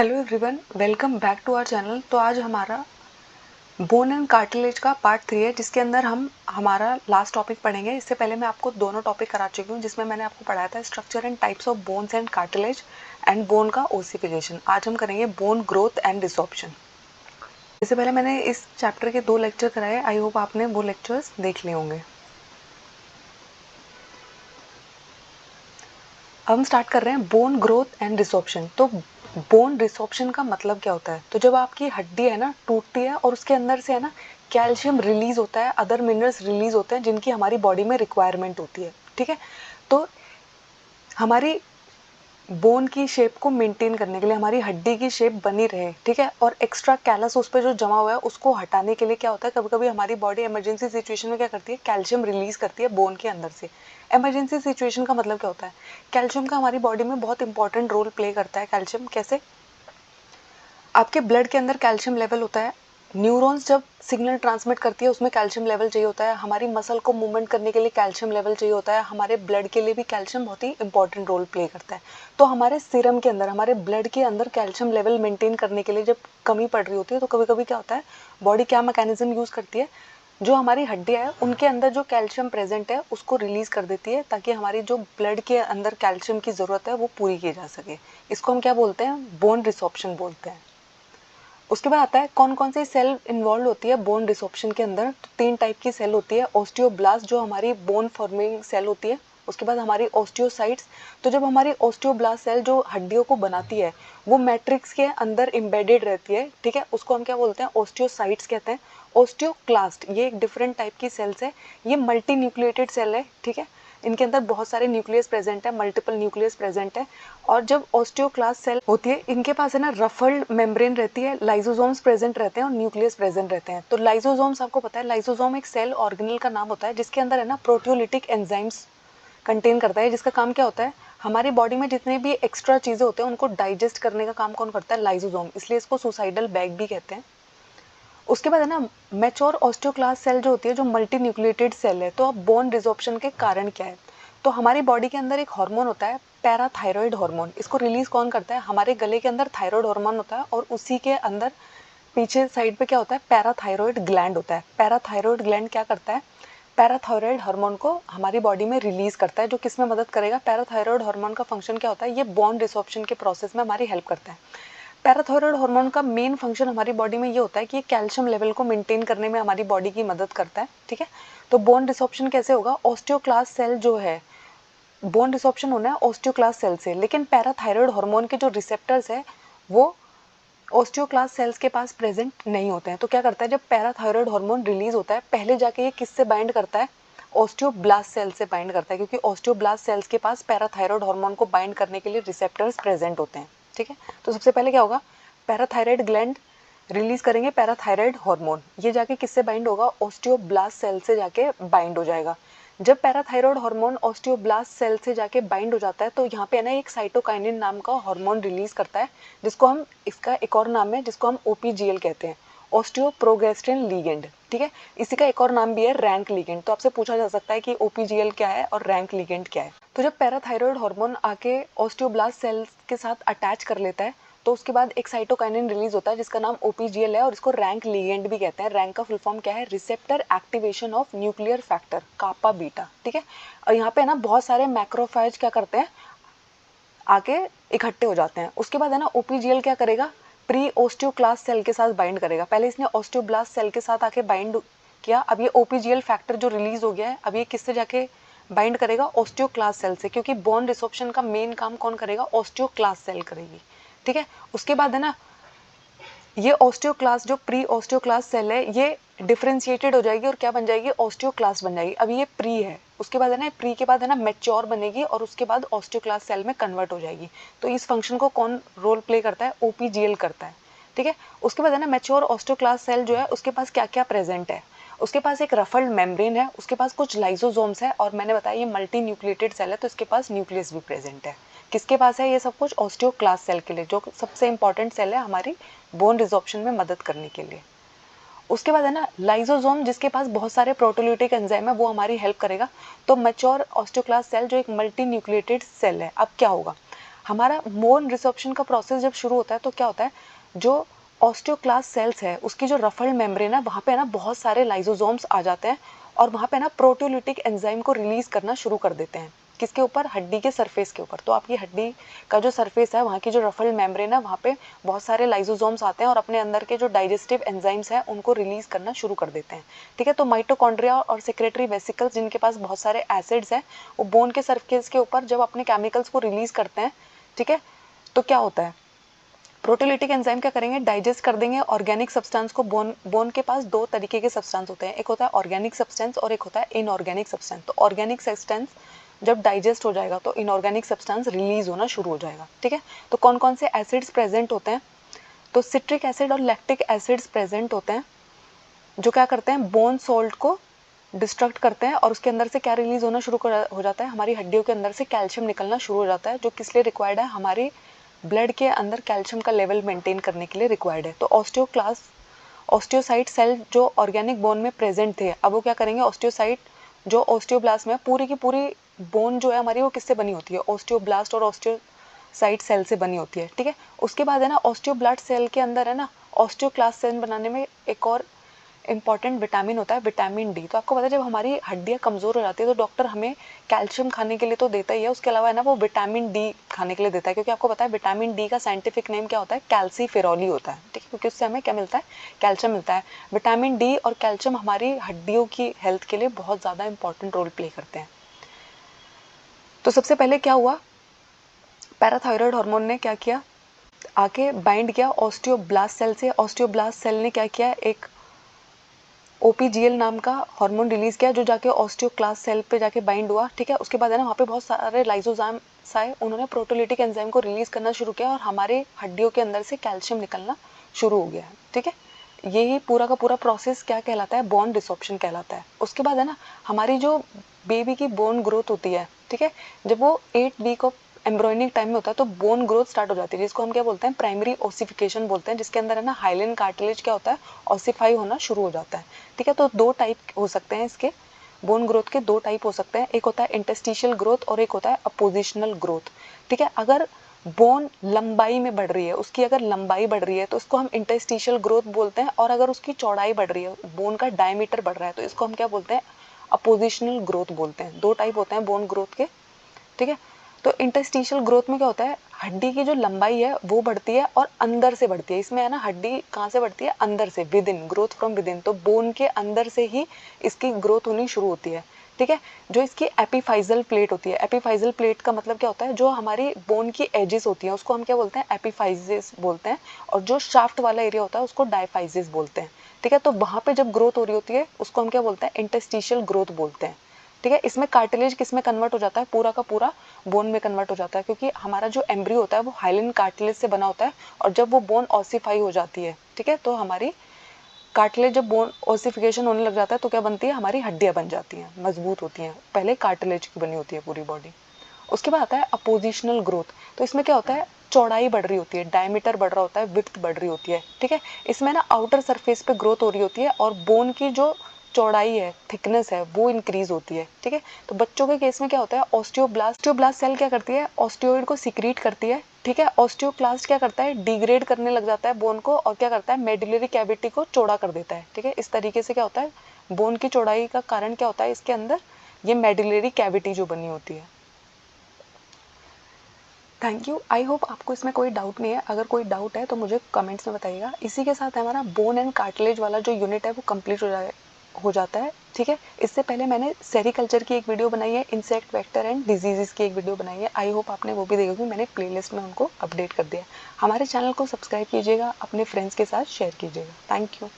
Hello everyone, welcome back to our channel. तो आज हमारा बोन एंड कार्टिलेज का पार्ट 3 है, जिसके अंदर हम हमारा लास्ट टॉपिक पढ़ेंगे। इससे पहले मैं आपको दोनों टॉपिक करा चुकी हूँ, जिसमें मैंने आपको पढ़ाया था structure and types of bones and cartilage and bone का ओसिफिकेशन। आज हम करेंगे बोन ग्रोथ एंड रिसॉर्प्शन। इससे पहले मैंने इस चैप्टर के 2 लेक्चर कराए। आई होप आपने वो लेक्चर्स देख लिए होंगे। अब हम स्टार्ट कर रहे हैं बोन ग्रोथ एंड रिसॉर्प्शन। तो बोन रिसॉर्प्शन का मतलब क्या होता है? तो जब आपकी हड्डी है ना टूटती है और उसके अंदर से है ना कैल्शियम रिलीज होता है, अदर मिनरल्स रिलीज होते हैं जिनकी हमारी बॉडी में रिक्वायरमेंट होती है। ठीक है, तो हमारी बोन की शेप को मेंटेन करने के लिए, हमारी हड्डी की शेप बनी रहे, ठीक है, और एक्स्ट्रा कैलस उस पर जो जमा हुआ है उसको हटाने के लिए क्या होता है, कभी कभी हमारी बॉडी इमरजेंसी सिचुएशन में क्या करती है, कैल्शियम रिलीज करती है बोन के अंदर से। इमरजेंसी सिचुएशन का मतलब क्या होता है? कैल्शियम का हमारी बॉडी में बहुत इंपॉर्टेंट रोल प्ले करता है। कैल्शियम कैसे? आपके ब्लड के अंदर कैल्शियम लेवल होता है, न्यूरॉन्स जब सिग्नल ट्रांसमिट करती है उसमें कैल्शियम लेवल चाहिए होता है, हमारी मसल को मूवमेंट करने के लिए कैल्शियम लेवल चाहिए होता है, हमारे ब्लड के लिए भी कैल्शियम बहुत ही इंपॉर्टेंट रोल प्ले करता है। तो हमारे सीरम के अंदर, हमारे ब्लड के अंदर कैल्शियम लेवल मेंटेन करने के लिए जब कमी पड़ रही होती है तो कभी कभी क्या होता है, बॉडी क्या मैकेनिज्म यूज़ करती है, जो हमारी हड्डियाँ है उनके अंदर जो कैल्शियम प्रेजेंट है उसको रिलीज कर देती है, ताकि हमारी जो ब्लड के अंदर कैल्शियम की ज़रूरत है वो पूरी की जा सके। इसको हम क्या बोलते हैं? बोन रिसॉर्प्शन बोलते हैं। उसके बाद आता है कौन कौन सी सेल इन्वॉल्व होती है बोन रिसॉर्प्शन के अंदर। तो 3 टाइप की सेल होती है। ऑस्टियोब्लास्ट जो हमारी बोन फॉर्मिंग सेल होती है, उसके बाद हमारी ऑस्टियोसाइट्स। तो जब हमारी ऑस्टियोब्लास्ट सेल जो हड्डियों को बनाती है वो मैट्रिक्स के अंदर एम्बेडेड रहती है, ठीक है, उसको हम क्या बोलते हैं? ऑस्टियोसाइट्स कहते हैं। ऑस्टियोक्लास्ट ये एक डिफरेंट टाइप की सेल्स है, ये मल्टी न्यूक्लिएटेड सेल है, ठीक है, इनके अंदर बहुत सारे न्यूक्लियस प्रेजेंट है, मल्टीपल न्यूक्लियस प्रेजेंट है। और जब ऑस्टियोक्लास्ट सेल होती है इनके पास है ना रफल्ड मेम्ब्रेन रहती है, लाइसोसोम्स प्रेजेंट रहते हैं और न्यूक्लियस प्रेजेंट रहते हैं। तो लाइसोसोम्स, आपको पता है लाइसोसोम एक सेल ऑर्गेनल का नाम होता है जिसके अंदर है ना प्रोटियोलिटिक एंजाइम्स कंटेन करता है, जिसका काम क्या होता है, हमारी बॉडी में जितने भी एक्स्ट्रा चीज़ें होते हैं उनको डाइजेस्ट करने का काम कौन करता है? लाइसोसोम। इसलिए इसको सुसाइडल बैग भी कहते हैं। उसके बाद है ना मैच्योर ऑस्टियोक्लास्ट सेल जो होती है, जो मल्टी न्यूक्लिएटेड सेल है। तो अब बोन रिजॉर्प्शन के कारण क्या है? तो हमारी बॉडी के अंदर एक हार्मोन होता है, पैराथायरॉयड हार्मोन। इसको रिलीज कौन करता है? हमारे गले के अंदर थायरॉयड हार्मोन होता है और उसी के अंदर पीछे साइड पे क्या होता है? पैराथायरॉयड ग्लैंड होता है। पैराथायरॉयड ग्लैंड क्या करता है? पैराथायरॉयड हार्मोन को हमारी बॉडी में रिलीज करता है, जो किस में मदद करेगा? पैराथायरॉयड हार्मोन का फंक्शन क्या होता है? ये बोन रिसॉर्प्शन के प्रोसेस में हमारी हेल्प करता है। पैराथायरॉयड हार्मोन का मेन फंक्शन हमारी बॉडी में ये होता है कि ये कैल्शियम लेवल को मेंटेन करने में हमारी बॉडी की मदद करता है, ठीक है। तो बोन रिसॉर्प्शन कैसे होगा? ऑस्टियोक्लास्ट सेल जो है, बोन रिसॉर्प्शन होना है ऑस्टियोक्लास्ट सेल से, लेकिन पैराथायरॉयड हार्मोन के जो रिसेप्टर्स है वो ऑस्टियोक्लास्ट सेल्स के पास प्रेजेंट नहीं होते हैं। तो क्या करता है, जब पैराथायरॉयड हार्मोन रिलीज होता है पहले जाके ये किससे बाइंड करता है? ऑस्टियोब्लास्ट सेल से बाइंड करता है, क्योंकि ऑस्टियोब्लास्ट सेल्स के पास पैराथायरॉयड हार्मोन को बाइंड करने के लिए रिसेप्टर्स प्रेजेंट होते हैं, ठीक है। तो सबसे पहले क्या होगा, पैराथायरॉयड ग्लैंड रिलीज करेंगे पैराथायरॉयड हार्मोन, ये जाके किससे बाइंड होगा? ऑस्टियोब्लास्ट सेल से जाके बाइंड हो जाएगा। जब पैराथायरॉयड हार्मोन ऑस्टियोब्लास्ट सेल से जाके बाइंड हो जाता है तो यहाँ पे है ना एक साइटोकाइनिन नाम का हार्मोन रिलीज करता है, जिसको हम, इसका एक और नाम है जिसको हम ओपीजीएल कहते हैं, ऑस्टियोप्रोगेस्टिन लिगेंड, ठीक है। इसी का एक और नाम भी है रैंक लिगेंड। तो आपसे पूछा जा सकता है कि ओपीजीएल क्या है और रैंक लिगेंड क्या है। तो जब पैराथायरॉयड हार्मोन आके ऑस्टियोब्लास्ट सेल्स के साथ अटैच कर लेता है तो उसके बाद एक साइटोकाइनिन रिलीज होता है जिसका नाम ओपीजीएल है, और इसको रैंक लिगेंड भी कहते हैं। रैंक का फुल फॉर्म क्या है? Receptor activation of nuclear factor kappa beta, ठीक है। और यहाँ पे ना बहुत सारे मैक्रोफेज क्या करते हैं, आके इकट्ठे हो जाते हैं। उसके बाद है ना ओपीजीएल क्या करेगा, प्री ऑस्टियोक्लास्ट सेल के साथ बाइंड करेगा। पहले इसने ऑस्टियोब्लास्ट सेल के साथ आके बाइंड किया, अब ये ओपीजीएल फैक्टर जो रिलीज हो गया है अब ये किससे जाके बाइंड करेगा? ऑस्टियोक्लास्ट सेल से, क्योंकि बोन रिसॉर्प्शन का मेन काम कौन करेगा? ऑस्टियोक्लास्ट सेल करेगी, ठीक है। उसके बाद है ना ये ऑस्टियोक्लास्ट जो प्री ऑस्टियोक्लास्ट सेल है ये डिफरेंशिएटेड हो जाएगी और क्या बन जाएगी? ऑस्टियोक्लास्ट बन जाएगी। अभी ये प्री है, उसके बाद है ना प्री के बाद है ना मैच्योर बनेगी और उसके बाद ऑस्टियोक्लास्ट सेल में कन्वर्ट हो जाएगी। तो इस फंक्शन को कौन रोल प्ले करता है? ओपीजीएल करता है, ठीक है। उसके बाद है ना मैच्योर ऑस्टियोक्लास्ट सेल जो है उसके पास क्या क्या प्रेजेंट है? उसके पास एक रफल्ड मेम्ब्रेन है, उसके पास कुछ लाइसोसोम्स है, और मैंने बताया ये मल्टी न्यूक्लिएटेड सेल है तो इसके पास न्यूक्लियस भी प्रेजेंट है। किसके पास है ये सब कुछ? ऑस्टियोक्लास्ट सेल के लिए, जो सबसे इंपॉर्टेंट सेल है हमारी बोन रिजॉर्प्शन में मदद करने के लिए। उसके बाद है ना लाइसोसोम जिसके पास बहुत सारे प्रोटीओलिटिक एंजाइम है, वो हमारी हेल्प करेगा। तो मैच्योर ऑस्टियोक्लास्ट सेल जो एक मल्टी न्यूक्लिएटेड सेल है, अब क्या होगा, हमारा बोन रिसॉर्प्शन का प्रोसेस जब शुरू होता है तो क्या होता है, जो ऑस्टियोक्लास्ट सेल्स है उसकी जो रफल्ड मेम्ब्रेन है वहाँ पे ना बहुत सारे लाइसोसोम्स आ जाते हैं और वहाँ पे ना प्रोटियोलिटिक एंजाइम को रिलीज करना शुरू कर देते हैं। किसके ऊपर? हड्डी के सरफेस के ऊपर। तो आपकी हड्डी का जो सरफेस है, वहाँ की जो रफल्ड मेम्ब्रेन है, वहाँ पे बहुत सारे लाइसोसोम्स आते हैं और अपने अंदर के जो डाइजेस्टिव एंजाइम्स हैं उनको रिलीज करना शुरू कर देते हैं। ठीक है, तो माइटोकॉन्ड्रिया और सेक्रेटरी वेसिकल्स जिनके पास बहुत सारे एसिड्स हैं, वो बोन के सरफेस के ऊपर जब अपने केमिकल्स को रिलीज करते हैं, ठीक है, तो क्या होता है, प्रोटियोलिटिक एंजाइम क्या करेंगे, डाइजेस्ट कर देंगे ऑर्गेनिक सब्सटेंस को। बोन के पास दो तरीके के सब्सटेंस होते हैं, एक होता है ऑर्गेनिक सब्सटेंस और एक होता है इनऑर्गेनिक सब्सटेंस। तो ऑर्गेनिक सब्सटेंस जब डाइजेस्ट हो जाएगा तो इनऑर्गेनिक सब्सटेंस रिलीज होना शुरू हो जाएगा। ठीक है, तो कौन कौन से एसिड्स प्रेजेंट होते हैं, तो सिट्रिक एसिड और लैक्टिक एसिड्स प्रेजेंट होते हैं, जो क्या करते हैं, बोन सॉल्ट को डिस्ट्रक्ट करते हैं और उसके अंदर से क्या रिलीज होना शुरू हो जाता है, हमारी हड्डियों के अंदर से कैल्शियम निकलना शुरू हो जाता है, जो किस लिए रिक्वायर्ड है, हमारी ब्लड के अंदर कैल्शियम का लेवल मेंटेन करने के लिए रिक्वायर्ड है। तो ऑस्टियोसाइट सेल जो ऑर्गेनिक बोन में प्रेजेंट थे, अब वो क्या करेंगे, ऑस्टियोसाइट जो ऑस्टियोब्लास्ट में पूरी की पूरी बोन जो है हमारी वो किससे बनी होती है, ऑस्टियोब्लास्ट और ऑस्टियोसाइट सेल से बनी होती है। ठीक है, उसके बाद है ना ऑस्टियोब्लास्ट सेल के अंदर है ना ऑस्टियोक्लास्ट सेल बनाने में एक और इंपॉर्टेंट विटामिन होता है, विटामिन डी। तो आपको पता है जब हमारी हड्डियां कमज़ोर हो जाती है तो डॉक्टर हमें कैल्शियम खाने के लिए तो देता ही है, उसके अलावा है ना वो विटामिन डी खाने के लिए देता है, क्योंकि आपको पता है विटामिन डी का साइंटिफिक नेम क्या होता है, कैल्सीफेरॉली होता है। ठीक है, क्योंकि उससे हमें क्या मिलता है, कैल्शियम मिलता है। विटामिन डी और कैल्शियम हमारी हड्डियों की हेल्थ के लिए बहुत ज़्यादा इंपॉर्टेंट रोल प्ले करते हैं। तो सबसे पहले क्या हुआ, पैराथायरॉयड हार्मोन ने क्या किया, आके बाइंड किया ऑस्टियोब्लास्ट सेल से। ऑस्टियोब्लास्ट सेल ने क्या किया, एक ओपीजीएल नाम का हार्मोन रिलीज किया जो जाके ऑस्टियोक्लास्ट सेल पे जाके बाइंड हुआ। ठीक है, उसके बाद है ना वहाँ पे बहुत सारे लाइसोजाइम्स आए, उन्होंने प्रोटियोलिटिक एंजाइम को रिलीज करना शुरू किया और हमारे हड्डियों के अंदर से कैल्शियम निकलना शुरू हो गया है। ठीक है, यही पूरा का पूरा प्रोसेस क्या कहलाता है, बोन डिसॉर्प्शन कहलाता है। उसके बाद है ना हमारी जो बेबी की बोन ग्रोथ होती है, ठीक है, जब वो 8 वीक ऑफ एम्ब्रॉयनिक टाइम में होता है तो बोन ग्रोथ स्टार्ट हो जाती है, जिसको हम क्या बोलते हैं, प्राइमरी ओसिफिकेशन बोलते हैं, जिसके अंदर है ना हाइलिन कार्टिलेज क्या होता है, ऑसिफाई होना शुरू हो जाता है। ठीक है, तो दो टाइप हो सकते हैं इसके, बोन ग्रोथ के दो टाइप हो सकते हैं, एक होता है इंटरस्टिशियल ग्रोथ और एक होता है अपोजिशनल ग्रोथ। ठीक है, अगर बोन लंबाई में बढ़ रही है, उसकी अगर लंबाई बढ़ रही है तो उसको हम इंटरस्टिशियल ग्रोथ बोलते हैं, और अगर उसकी चौड़ाई बढ़ रही है, बोन का डायमीटर बढ़ रहा है, तो इसको हम क्या बोलते हैं, अपोजिशनल ग्रोथ बोलते हैं। दो टाइप होते हैं बोन ग्रोथ के। ठीक है, तो इंटरस्टिशियल ग्रोथ में क्या होता है, हड्डी की जो लंबाई है वो बढ़ती है और अंदर से बढ़ती है। इसमें है ना हड्डी कहाँ से बढ़ती है, अंदर से, with in, growth from with in, तो बोन के अंदर से ही इसकी ग्रोथ होनी शुरू होती है। ठीक है, जो इसकी एपिफाइजल प्लेट होती है, एपिफाइजल प्लेट का मतलब क्या होता है, जो हमारी बोन की एजेस होती हैं उसको हम क्या बोलते हैं, एपिफाइजेस बोलते हैं, और जो शाफ्ट वाला एरिया होता है उसको डायफाइजेस बोलते हैं। ठीक है, तो वहाँ पे जब ग्रोथ हो रही होती है उसको हम क्या बोलते हैं, इंटरस्टिशियल ग्रोथ बोलते हैं। ठीक है, इसमें कार्टिलेज किस में कन्वर्ट हो जाता है, पूरा का पूरा बोन में कन्वर्ट हो जाता है, क्योंकि हमारा जो एम्ब्रियो होता है वो हाइलिन कार्टिलेज से बना होता है, और जब वो बोन ऑसिफाई हो जाती है, ठीक है, तो हमारी कार्टिलेज, जब बोन ऑसिफिकेशन होने लग जाता है तो क्या बनती है, हमारी हड्डियां बन जाती हैं, मजबूत होती हैं, पहले कार्टिलेज की बनी होती है पूरी बॉडी। उसके बाद आता है अपोजिशनल ग्रोथ। तो इसमें क्या होता है, चौड़ाई बढ़ रही होती है, डायमीटर बढ़ रहा होता है, विड्थ बढ़ रही होती है। ठीक है, इसमें ना आउटर सरफेस पे ग्रोथ हो रही होती है और बोन की जो चौड़ाई है, थिकनेस है, वो इंक्रीज होती है। ठीक है, तो बच्चों के केस में क्या होता है, ऑस्टियोब्लास्ट सेल क्या करती है, ऑस्टियोइड को सिक्रीट करती है। ठीक है, ऑस्टियोक्लास्ट क्या करता है, डिग्रेड करने लग जाता है बोन को और क्या करता है, मेडुलरी कैविटी को चौड़ा कर देता है। ठीक है, इस तरीके से क्या होता है, बोन की चौड़ाई का कारण क्या होता है, इसके अंदर ये मेडुलरी कैविटी जो बनी होती है। थैंक यू, आई होप आपको इसमें कोई डाउट नहीं है। अगर कोई डाउट है तो मुझे कमेंट्स में बताइएगा। इसी के साथ हमारा बोन एंड कार्टिलेज वाला जो यूनिट है वो कंप्लीट हो जाता है। ठीक है, इससे पहले मैंने सेरिकल्चर की एक वीडियो बनाई है, इंसेक्ट वेक्टर एंड डिजीजेस की एक वीडियो बनाई है, आई होप आपने वो भी देखी होगी, मैंने प्लेलिस्ट में उनको अपडेट कर दिया है। हमारे चैनल को सब्सक्राइब कीजिएगा, अपने फ्रेंड्स के साथ शेयर कीजिएगा। Thank you.